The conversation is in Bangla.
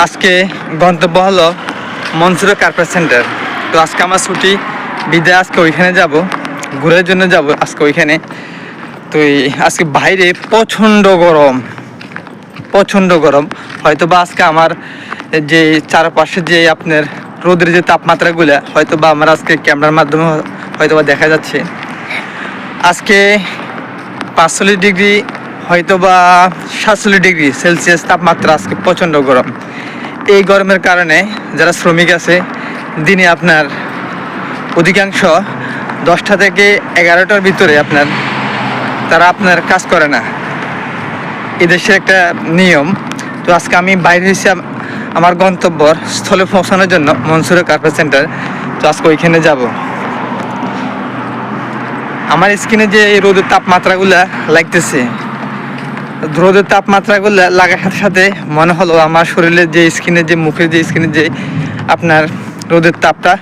আজকে গন্তব্য হলো মনসুরা কার্পেট সেন্টার। তো আজকে আমার ছুটি বিদায়, আজকে ওইখানে যাব, ঘোরার জন্য যাব আজকে ওইখানে। তো আজকে বাইরে প্রচণ্ড গরম। হয়তো বা আজকে আমার যে চারপাশে যে আপনার রোদের যে তাপমাত্রাগুলো হয়তো বা আমার আজকে ক্যামেরার মাধ্যমে হয়তো বা দেখা যাচ্ছে। আজকে 45 ডিগ্রি হয়তো বা 47 ডিগ্রি সেলসিয়াস তাপমাত্রা, আজকে প্রচণ্ড গরম। এই গরমের কারণে যারা শ্রমিক আছে দিনে আপনার অধিকাংশ 10টা থেকে 11টার ভিতরে তারা কাজ করে না। এদেশের একটা নিয়ম। তো আজকে আমি বাইরে এসে আমার গন্তব্য স্থলে পৌঁছানোর জন্য মনসুরা কার্পেট সেন্টার। তো আজকে ওইখানে যাব। আমার স্কিনে যে এই রোদের তাপমাত্রাগুলো লাগতেছে, রোদের তাপমাত্রাগুলো লাগার সাথে সাথে মনে হলো আমার শরীরের যে স্কিনের যে মুখের যে স্কিনের যে আপনার রোদের তাপটা